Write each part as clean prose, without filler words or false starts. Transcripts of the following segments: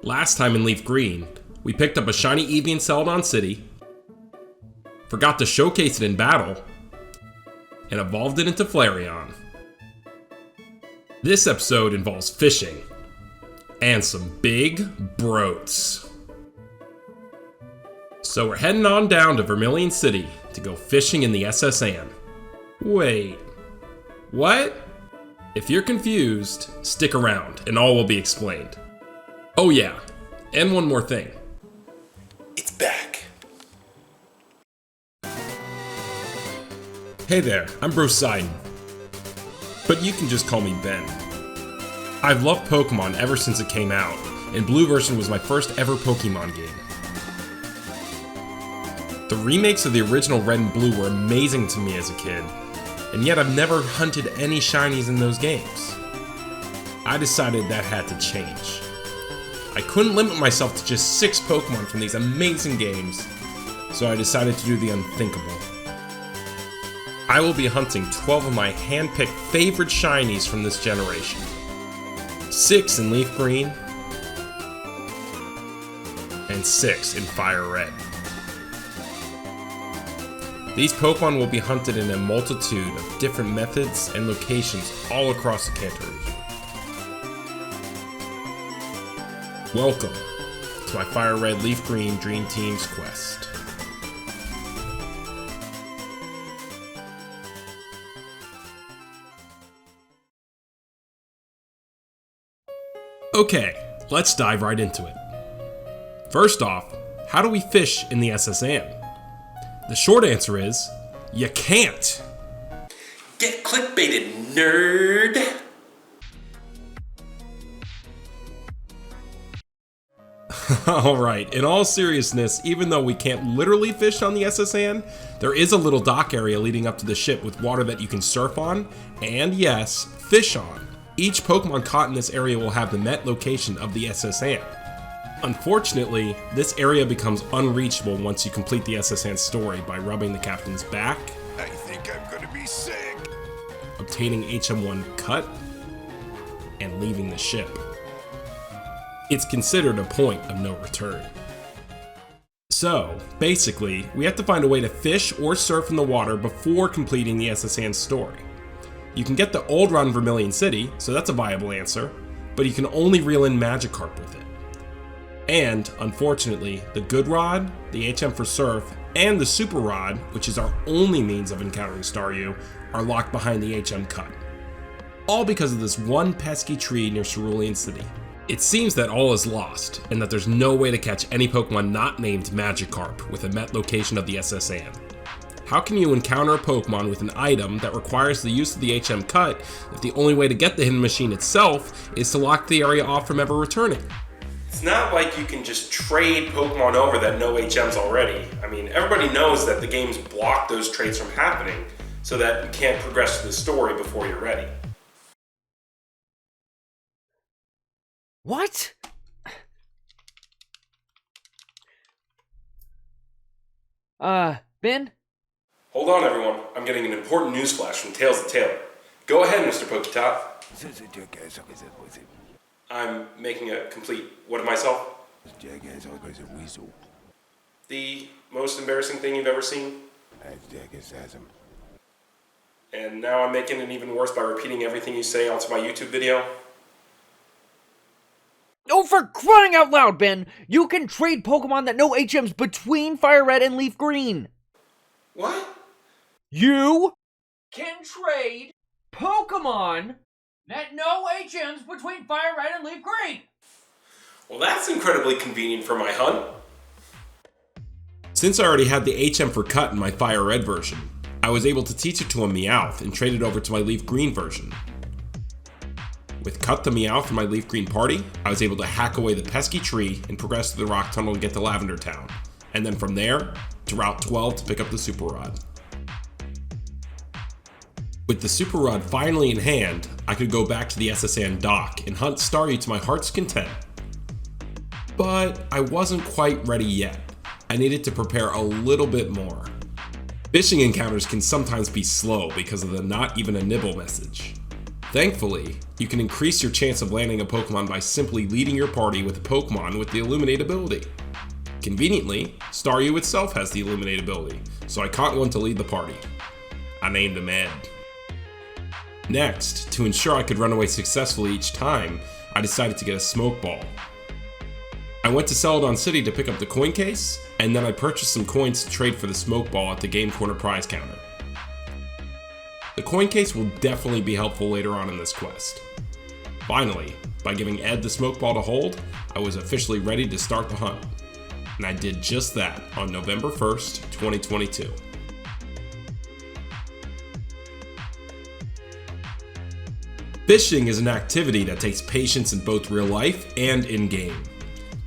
Last time in Leaf Green, we picked up a shiny Eevee in Celadon City, forgot to showcase it in battle, and evolved it into Flareon. This episode involves fishing, and some big broats. So we're heading on down to Vermilion City to go fishing in the SSN. Wait, what? If you're confused, stick around and all will be explained. Oh yeah, and one more thing. It's back. Hey there, I'm Brosidon, but you can just call me Ben. I've loved Pokemon ever since it came out, and Blue version was my first ever Pokemon game. The remakes of the original Red and Blue were amazing to me as a kid, and yet I've never hunted any shinies in those games. I decided that had to change. I couldn't limit myself to just 6 Pokemon from these amazing games, so I decided to do the unthinkable. I will be hunting 12 of my hand-picked favorite shinies from this generation. 6 in Leaf Green, and 6 in Fire Red. These Pokemon will be hunted in a multitude of different methods and locations all across the Kanto region. Welcome to my Fire Red Leaf Green Dream Team's quest. Okay, let's dive right into it. First off, how do we fish in the SSN? The short answer is, you can't! Get clickbaited, nerd! Alright, in all seriousness, even though we can't literally fish on the SSN, there is a little dock area leading up to the ship with water that you can surf on, and yes, fish on. Each Pokemon caught in this area will have the met location of the SSN. Unfortunately, this area becomes unreachable once you complete the SSN story by rubbing the captain's back, I think I'm gonna be sick. obtaining HM1 cut, and leaving the ship. It's considered a point of no return. So, basically, we have to find a way to fish or surf in the water before completing the SSN story. You can get the old run Vermilion City, so that's a viable answer, but you can only reel in Magikarp with it. And, unfortunately, the Good Rod, the HM for Surf, and the Super Rod, which is our only means of encountering Staryu, are locked behind the HM cut. All because of this one pesky tree near Cerulean City. It seems that all is lost, and that there's no way to catch any Pokemon not named Magikarp with a met location of the SSN. How can you encounter a Pokemon with an item that requires the use of the HM cut if the only way to get the hidden machine itself is to lock the area off from ever returning? It's not like you can just trade Pokemon over that know HMs already. I mean, everybody knows that the games block those trades from happening so that you can't progress to the story before you're ready. What? Ben? Hold on, everyone. I'm getting an important news flash from Tails the Tailor. Go ahead, Mr. Poketop. I'm making a complete what of myself? The most embarrassing thing you've ever seen? And now I'm making it even worse by repeating everything you say onto my YouTube video? Oh, for crying out loud, Ben! You can trade Pokemon that know HMs between Fire Red and Leaf Green! What? You can trade Pokemon that know HMs between Fire Red and Leaf Green! Well, that's incredibly convenient for my hunt. Since I already had the HM for Cut in my Fire Red version, I was able to teach it to a Meowth and trade it over to my Leaf Green version. With Cut the Meowth from my Leaf Green party, I was able to hack away the pesky tree and progress to the rock tunnel and get to Lavender Town, and then from there, to Route 12 to pick up the Super Rod. With the Super Rod finally in hand, I could go back to the SSN dock and hunt Staryu to my heart's content. But I wasn't quite ready yet. I needed to prepare a little bit more. Fishing encounters can sometimes be slow because of the not even a nibble message. Thankfully, you can increase your chance of landing a Pokemon by simply leading your party with a Pokemon with the Illuminate ability. Conveniently, Staryu itself has the Illuminate ability, so I caught one to lead the party. I named him Ed. Next, to ensure I could run away successfully each time, I decided to get a Smoke Ball. I went to Celadon City to pick up the coin case, and then I purchased some coins to trade for the Smoke Ball at the Game Corner prize counter. The coin case will definitely be helpful later on in this quest. Finally, by giving Ed the Smoke Ball to hold, I was officially ready to start the hunt. And I did just that on November 1st, 2022. Fishing is an activity that takes patience in both real life and in-game.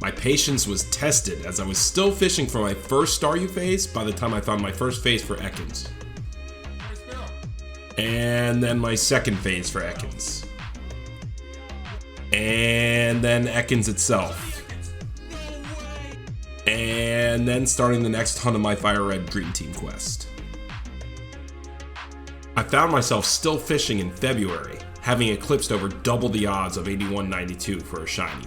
My patience was tested as I was still fishing for my first Staryu phase by the time I found my first phase for Ekans. And then my second phase for Ekans. And then Ekans itself. And then starting the next hunt of my Fire Red Dream Team quest. I found myself still fishing in February, having eclipsed over double the odds of 81.92 for a shiny.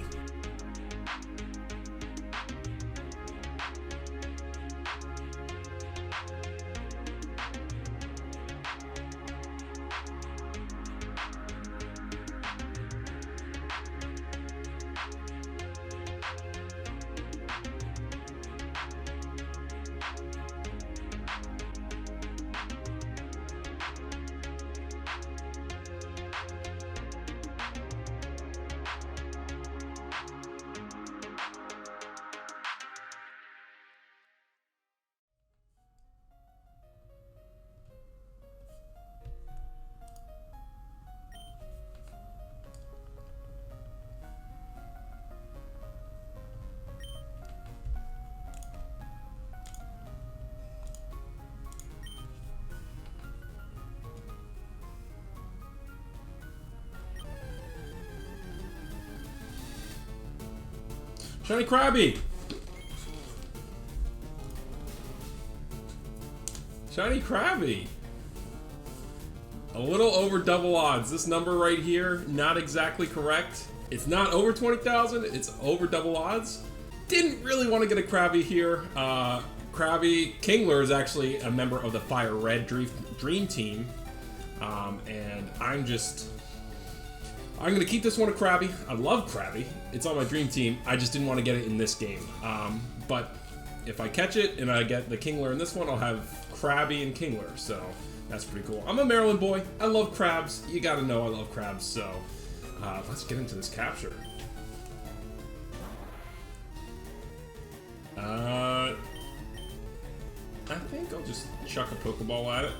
Shiny Krabby! Shiny Krabby! A little over double odds. This number right here, not exactly correct. It's not over 20,000, it's over double odds. Didn't really want to get a Krabby here. Krabby Kingler is actually a member of the Fire Red Dream Team. And I'm gonna keep this one a Krabby. I love Krabby. It's on my dream team. I just didn't want to get it in this game. But if I catch it and I get the Kingler in this one, I'll have Krabby and Kingler. So that's pretty cool. I'm a Maryland boy. I love crabs. You gotta know I love crabs. So let's get into this capture. I think I'll just chuck a Pokeball at it.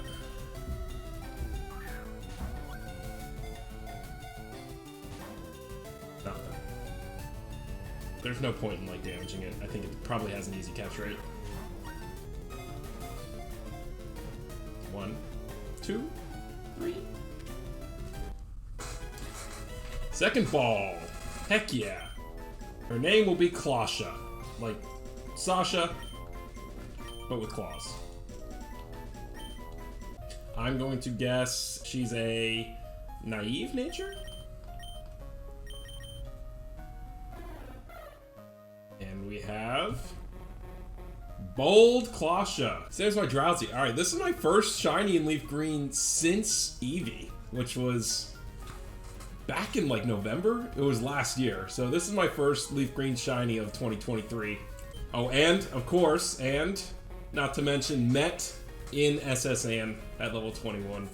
There's no point in like damaging it. I think it probably has an easy catch rate. 1, 2, 3. Second ball. Heck yeah. Her name will be Klasha. Like Sasha, but with claws. I'm going to guess she's a naive nature? And we have Bold Klasha. There's my Drowsy. Alright, this is my first shiny in Leaf Green since Eevee, which was back in like November. It was last year. So this is my first Leaf Green shiny of 2023. Oh, and of course, and not to mention, met in SSN at level 21.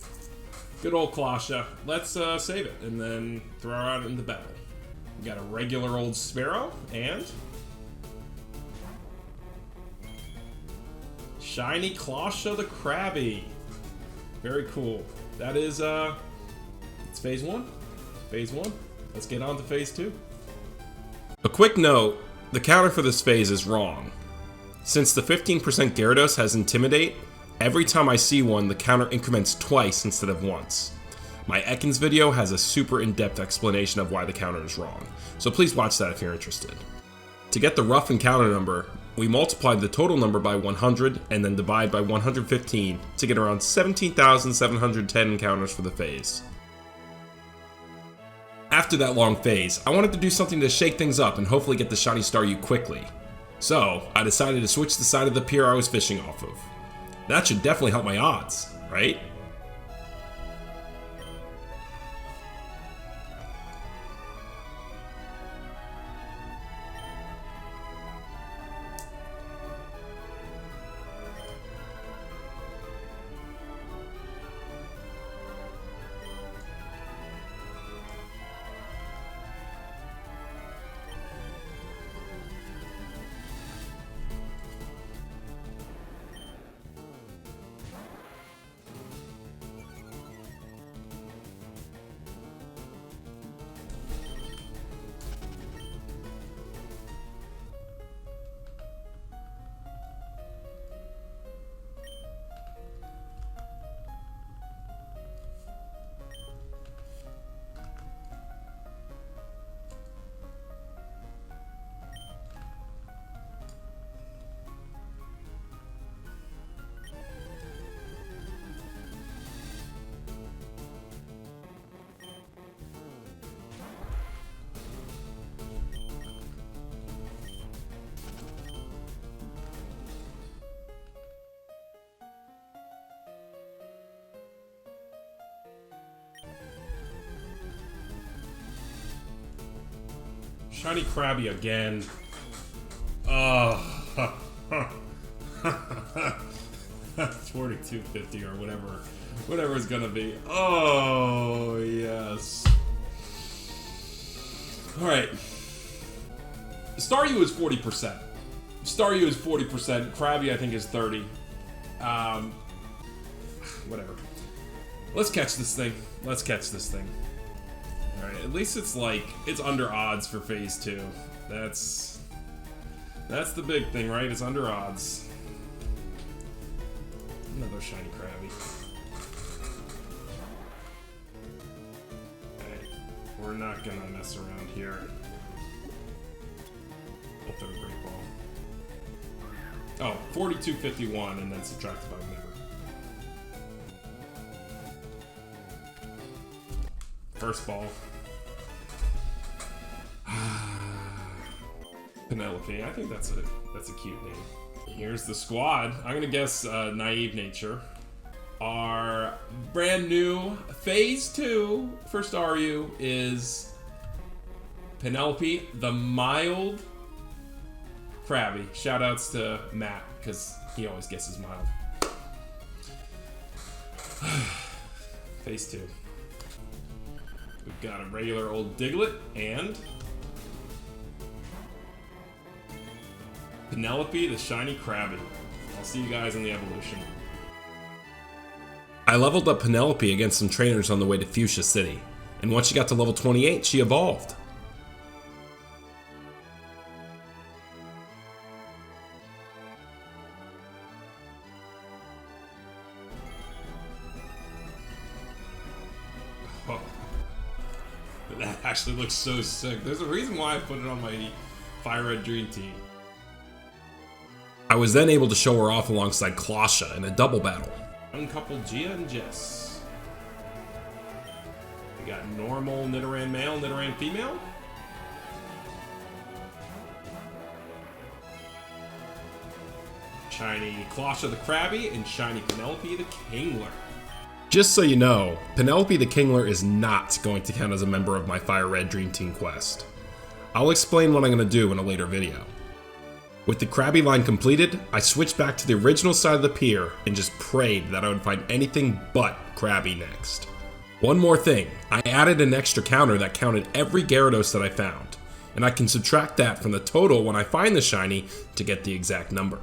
Good old Klasha. Let's save it and then throw her out in the battle. We got a regular old Sparrow and Shiny Klasha the Krabby. Very cool. That is, it's phase 1. Phase 1. Let's get on to phase 2. A quick note, the counter for this phase is wrong. Since the 15% Gyarados has Intimidate, every time I see one, the counter increments twice instead of once. My Ekans video has a super in-depth explanation of why the counter is wrong, so please watch that if you're interested. To get the rough encounter number, we multiply the total number by 100 and then divide by 115 to get around 17,710 encounters for the phase. After that long phase, I wanted to do something to shake things up and hopefully get the shiny Staryu quickly. So, I decided to switch the side of the pier I was fishing off of. That should definitely help my odds, right? Shiny Krabby again. Oh. 4250 or whatever it's gonna be. Oh, yes. Alright. Staryu is 40%. Staryu is 40%. Krabby, I think, is 30. Whatever. Let's catch this thing. Let's catch this thing. Alright, at least it's like, it's under odds for phase 2. That's the big thing, right? It's under odds. Another shiny Krabby. Okay, we're not gonna mess around here. I'll throw a great ball. Oh, 4251 and then subtracted by whatever. First ball. Penelope. I think that's a cute name. Here's the squad. I'm gonna guess Naive Nature. Our brand new phase 2 for Staryu is Penelope, the mild Krabby. Shoutouts to Matt, because he always guesses mild. Phase 2. We've got a regular old Diglett and Penelope, the shiny Krabby. I'll see you guys in the evolution. I leveled up Penelope against some trainers on the way to Fuchsia City, and once she got to level 28, she evolved. Oh. That actually looks so sick. There's a reason why I put it on my Fire Red Dream Team. I was then able to show her off alongside Closha in a double battle. Uncoupled Gia and Jess. We got normal Nidoran male, Nidoran female. Shiny Closha the Krabby and shiny Penelope the Kingler. Just so you know, Penelope the Kingler is not going to count as a member of my Fire Red Dream Team quest. I'll explain what I'm going to do in a later video. With the Krabby line completed, I switched back to the original side of the pier and just prayed that I would find anything but Krabby next. One more thing, I added an extra counter that counted every Gyarados that I found, and I can subtract that from the total when I find the shiny to get the exact number.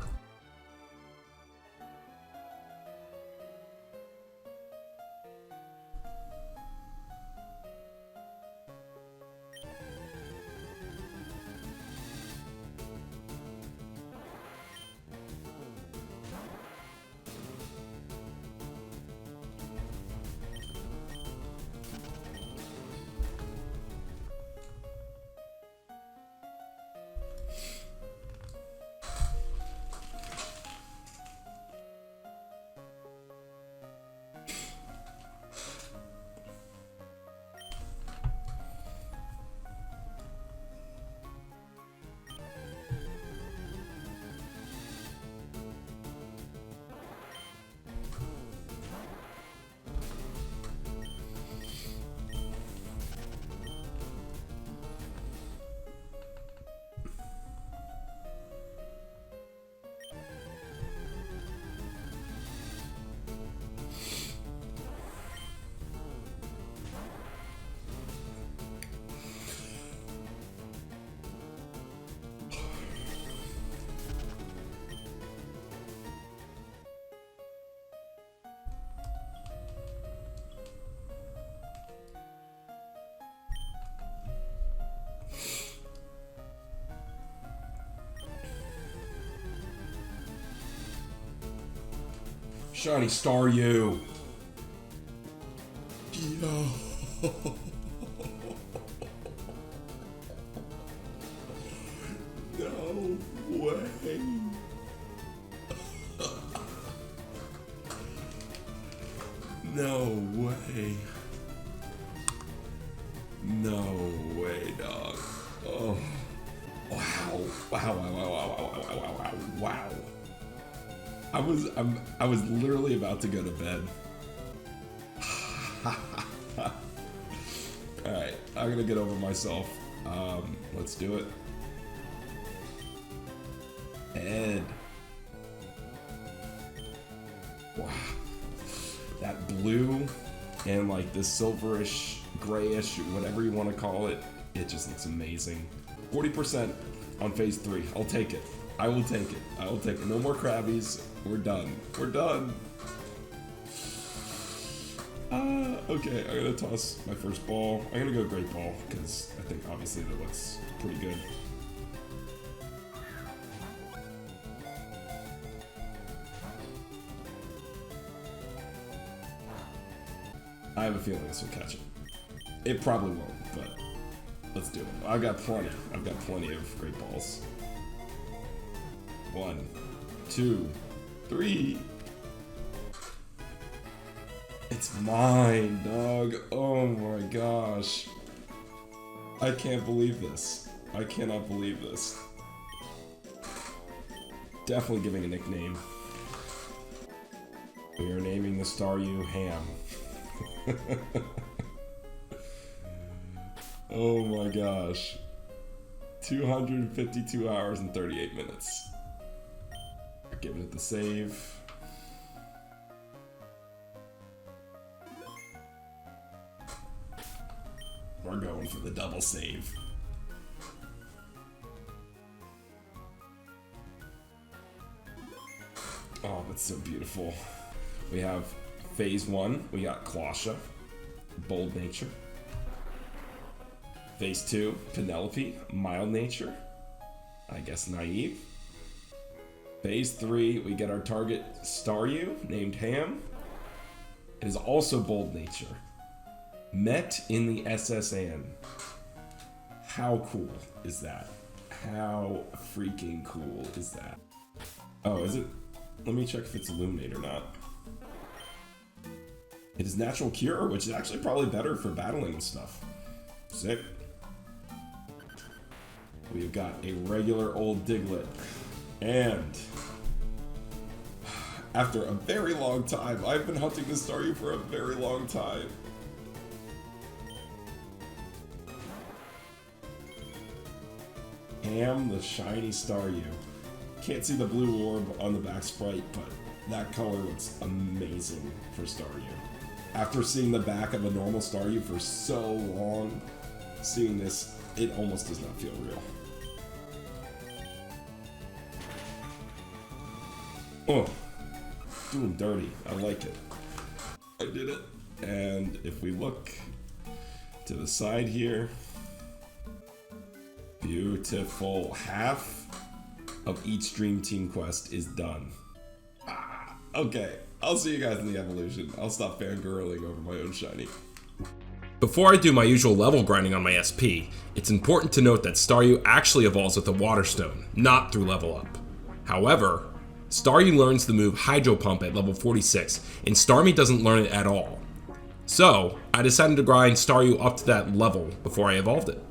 Shiny Staryu. Yo. No way. No way. No way, dog. Oh. Wow. Wow, wow, wow, wow, wow, wow, wow, wow. I was literally about to go to bed. Alright, I'm gonna get over myself. Let's do it. Ed. Wow. That blue and like this silverish, grayish, whatever you want to call it, it just looks amazing. 40% on phase 3. I'll take it. I will take it. I will take it. No more Krabbies. We're done. We're done. Okay, I'm gonna toss my first ball. I'm gonna go Great Ball, because I think obviously that looks pretty good. I have a feeling this will catch it. It probably won't, but let's do it. I've got plenty. I've got plenty of Great Balls. 1, 2, 3. It's mine, dog. Oh my gosh. I can't believe this. I cannot believe this. Definitely giving a nickname. We are naming the Staryu Ham. Oh my gosh. 252 hours and 38 minutes. Giving it the save. We're going for the double save. Oh, that's so beautiful. We have phase 1, we got Clawsha, Bold Nature. Phase 2, Penelope, Mild Nature. I guess Naive. Phase 3, we get our target Staryu, named Ham. It is also Bold Nature. Met in the SSN. How cool is that? How freaking cool is that? Oh, is it? Let me check if it's Illuminate or not. It is Natural Cure, which is actually probably better for battling and stuff. Sick. We've got a regular old Diglett. And after a very long time, I've been hunting this Staryu for a very long time. Ham, the shiny Staryu. Can't see the blue orb on the back sprite, but that color looks amazing for Staryu. After seeing the back of a normal Staryu for so long, seeing this, it almost does not feel real. Oh, doing dirty. I like it. I did it. And if we look to the side here, beautiful. Half of each Dream Team quest is done. Okay, I'll see you guys in the evolution. I'll stop fangirling over my own shiny. Before I do my usual level grinding on my SP, it's important to note that Staryu actually evolves with the Water Stone, not through level up. However, Staryu learns the move Hydro Pump at level 46, and Starmie doesn't learn it at all. So, I decided to grind Staryu up to that level before I evolved it.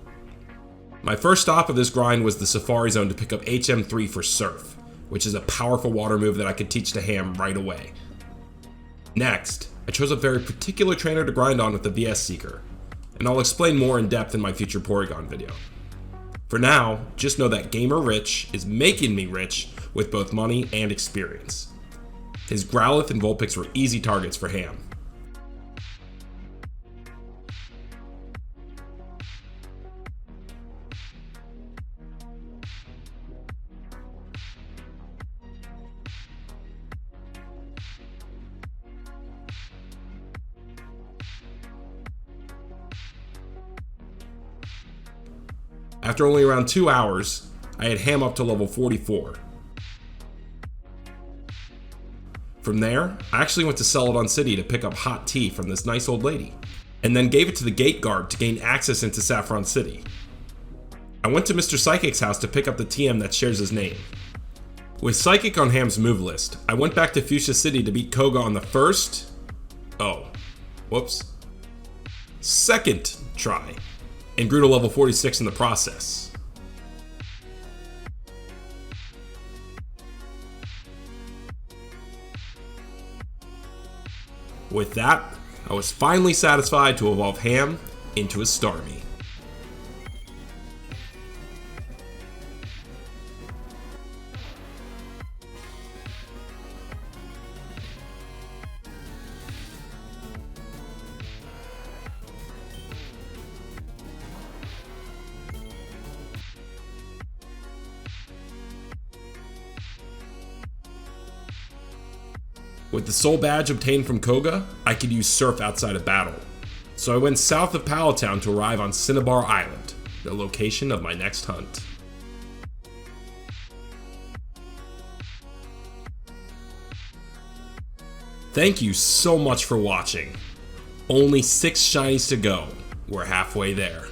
My first stop of this grind was the Safari Zone to pick up HM3 for Surf, which is a powerful water move that I could teach to Ham right away. Next, I chose a very particular trainer to grind on with the VS Seeker, and I'll explain more in depth in my future Porygon video. For now, just know that Gamer Rich is making me rich with both money and experience. His Growlithe and Vulpix were easy targets for Ham. After only around 2 hours, I had Ham up to level 44. From there, I actually went to Celadon City to pick up hot tea from this nice old lady, and then gave it to the gate guard to gain access into Saffron City. I went to Mr. Psychic's house to pick up the TM that shares his name. With Psychic on Ham's move list, I went back to Fuchsia City to beat Koga on the second try, and grew to level 46 in the process. With that, I was finally satisfied to evolve Ham into a Starmie. With the soul badge obtained from Koga, I could use Surf outside of battle. So I went south of Palatown to arrive on Cinnabar Island, the location of my next hunt. Thank you so much for watching. Only 6 shinies to go. We're halfway there.